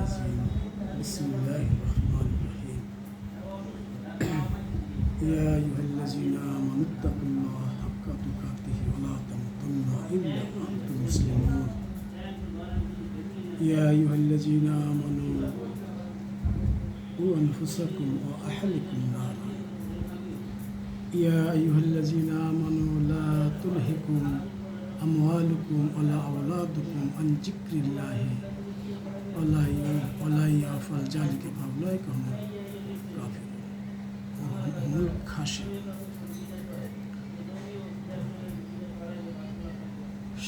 الرجيم بسم الله الرحمن الرحيم يا أيها الذين آمنوا اتقوا الله حق تقاته ولا تموتن إلا وأنتم مسلمون يا أيها الذين آمنوا قوا أنفسكم وأهلكم نارا يا أيها الذين آمنوا لا تلهكم أموالكم ولا أولادكم عن ذكر الله ولا يفعل ذلك فأولئك هم الكافرون هم الخاسرون।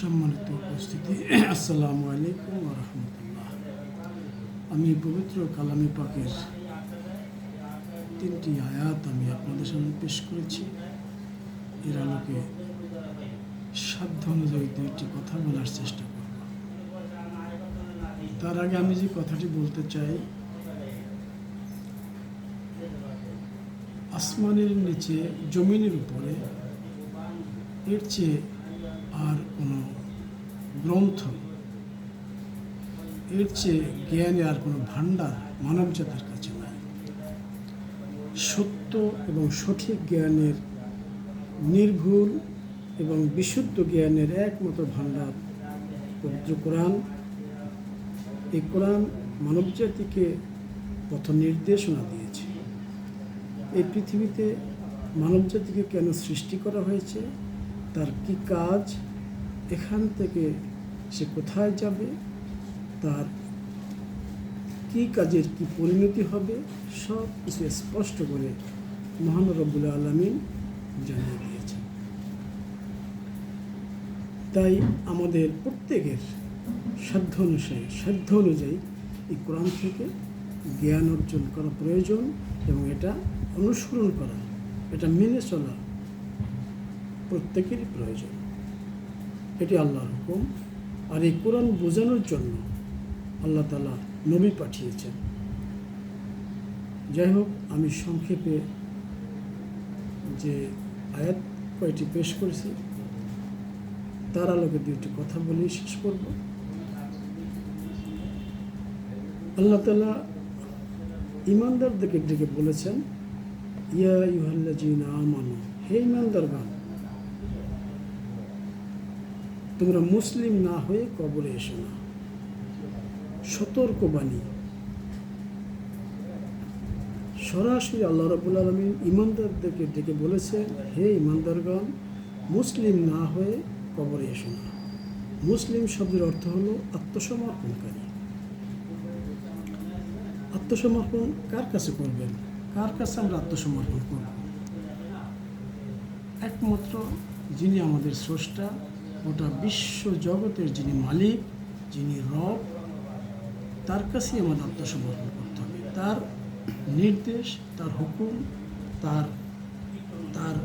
সম্মানিত উপস্থিতি, আসসালামু আলাইকুম ওয়া রাহমাতুল্লাহ। আমি পবিত্র কালামে পাকের 3টি আয়াত আমি আপনাদের সামনে পেশ করেছি। এর আলোকে সাধ্য অনুযায়ী 2টি কথা বলার চেষ্টা করব। তার আগে আমি যে কথাটি বলতে চাই, আসমানের নিচে জমিনের উপরে এর চেয়ে আর কোনো গ্রন্থ, এর চেয়ে জ্ঞানে আর কোনো ভাণ্ডার মানব জাতির কাছে নাই। সত্য এবং সঠিক জ্ঞানের, নির্ভুল এবং বিশুদ্ধ জ্ঞানের একমাত্র ভাণ্ডার পবিত্র কোরআন। এই কোরআন মানব জাতিকে পথ নির্দেশনা দিয়েছে। এই পৃথিবীতে মানব জাতিকে কেন সৃষ্টি করা হয়েছে, তার কি কাজ, এখান থেকে সে কোথায় যাবে, তার কি কাজের কি পরিণতি হবে, সব কিছু স্পষ্ট করে মহান রব্বুল আলামিন জানিয়ে দিয়েছেন। তাই আমাদের প্রত্যেকের সাধ্য অনুযায়ী এই কোরআন থেকে জ্ঞান অর্জন করা প্রয়োজন এবং এটা অনুসরণ করা, এটা মেনে চলা প্রত্যেকেরই প্রয়োজন। এটি আল্লাহর হুকুম। আর এই কোরআন বোঝানোর জন্য আল্লাহ তাআলা নবী পাঠিয়েছেন। যাই হোক, আমি সংক্ষেপে যে আয়াত কয়টি পেশ করেছি তার আলোকে 2টি কথা বলে শেষ করব। আল্লাহ তাআলা ঈমানদারদেরকে ডেকে বলেছেন, ইয়া আইয়ুহাল্লাযীনা আমানু, হে ঈমানদারগণ, তোমরা মুসলিম না হয়ে কবরে এসো না। সতর্কবাণী সরাসরি আল্লাহ রাব্বুল আলামিন ঈমানদারদেরকে ডেকে বলেছেন, হে ঈমানদারগণ, মুসলিম না হয়ে কবরে এসো না। মুসলিম শব্দের অর্থ হলো আত্মসমর্পণকারী। আত্মসমর্পণ কার কাছে করবেন? কার কাছে আমরা আত্মসমর্পণ করব? একমাত্র যিনি আমাদের স্রষ্টা, গোটা বিশ্ব জগতের যিনি মালিক, যিনি রব, তার কাছেই আমাদের আত্মসমর্পণ করতে হবে। তার নির্দেশ, তার হুকুম, তার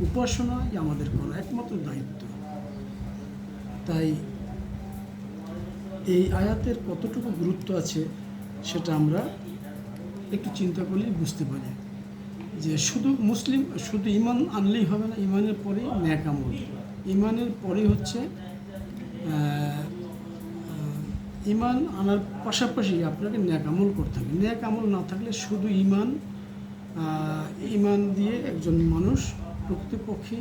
উপাসনাই আমাদের করা একমাত্র দায়িত্ব। তাই এই আয়াতের কতটুকু গুরুত্ব আছে সেটা আমরা একটু চিন্তা করলেই বুঝতে পারি যে শুধু ঈমান আনলেই হবে না, ঈমানের পরেই নেক আমল। ঈমানের পরেই হচ্ছে ঈমান আনার পাশাপাশি আপনাকে নেক আমল করতে হবে। নেক আমল না থাকলে শুধু ঈমান দিয়ে একজন মানুষ প্রকৃতপক্ষে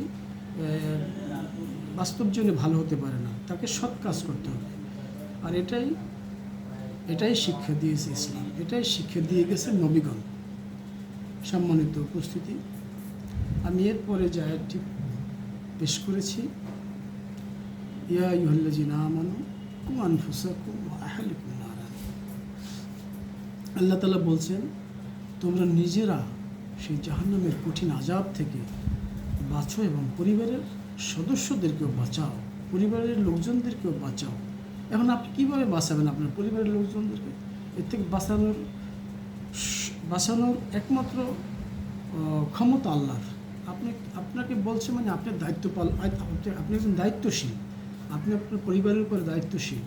বাস্তব জীবনে ভালো হতে পারে না। তাকে সৎ কাজ করতে হবে। আর এটাই শিক্ষা দিয়েছে ইসলাম, এটাই শিক্ষা দিয়ে গেছে নবীগণ। সম্মানিত উপস্থিতি, আমি এরপরে যে আয়াতটি পেশ করেছি, ইয়া আইয়ুহাল্লাযীনা আমানু কু আনফুসাকুম ওয়া আহলিকুম নারা। আল্লাহ তাআলা বলছেন, তোমরা নিজেরা সেই জাহান্নামের কঠিন আযাব থেকে বাঁচো এবং পরিবারের সদস্যদেরকেও বাঁচাও, পরিবারের লোকজনদেরকেও বাঁচাও। এখন আপনি কীভাবে বাঁচাবেন আপনার পরিবারের লোকজনদেরকে? এর থেকে বাঁচানোর একমাত্র ক্ষমতা আল্লাহর। আপনাকে বলছে মানে আপনার আপনি একজন দায়িত্বশীল, আপনি আপনার পরিবারের উপরে দায়িত্বশীল।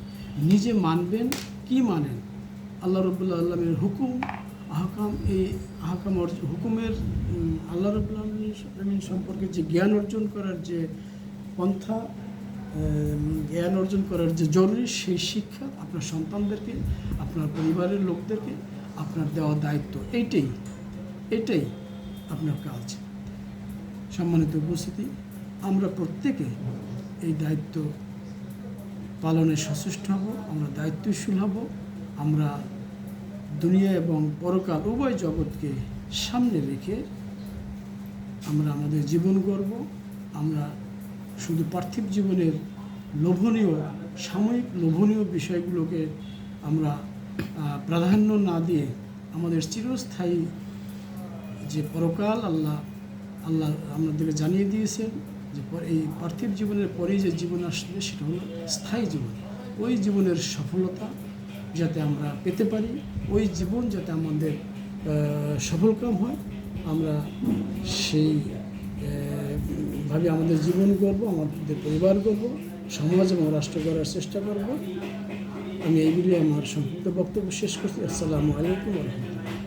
নিজে মানবেন, কি মানেন? আল্লাহ রাব্বুল আলামিনের হুকুম, আহকাম, এই হুকুমের আল্লাহ রাব্বুল আলামিন সম্পর্কে যে জ্ঞান অর্জন করার যে পন্থা, জ্ঞান অর্জন করার যে জরুরি সেই শিক্ষা আপনার সন্তানদেরকে, আপনার পরিবারের লোকদেরকে আপনার দেওয়া দায়িত্ব। এটাই আপনার কাজ। সম্মানিত উপস্থিতি, আমরা প্রত্যেকে এই দায়িত্ব পালনে সচেষ্ট হব, আমরা দায়িত্বশীল হব। আমরা দুনিয়া এবং পরকাল উভয় জগৎকে সামনে রেখে আমরা আমাদের জীবন গড়ব। আমরা শুধু পার্থিব জীবনের সাময়িক লোভনীয় বিষয়গুলোকে আমরা প্রাধান্য না দিয়ে আমাদের চিরস্থায়ী যে পরকাল আল্লাহ আমাদেরকে জানিয়ে দিয়েছেন যে এই পার্থিব জীবনের পরেই যে জীবন আসবে সেটা হলো স্থায়ী জীবন। ওই জীবনের সফলতা যাতে আমরা পেতে পারি, ওই জীবন যাতে আমাদের সফলকাম হয়, আমরা সেই ভাবে আমাদের জীবন গড়ব, আমাদের পরিবার গড়ব, সমাজ এবং রাষ্ট্র গড়ার চেষ্টা করব। আমি এইগুলি আমার সংক্ষিপ্ত বক্তব্য শেষ করছি। আসসালামু আলাইকুম ওয়া রাহমাতুল্লাহ।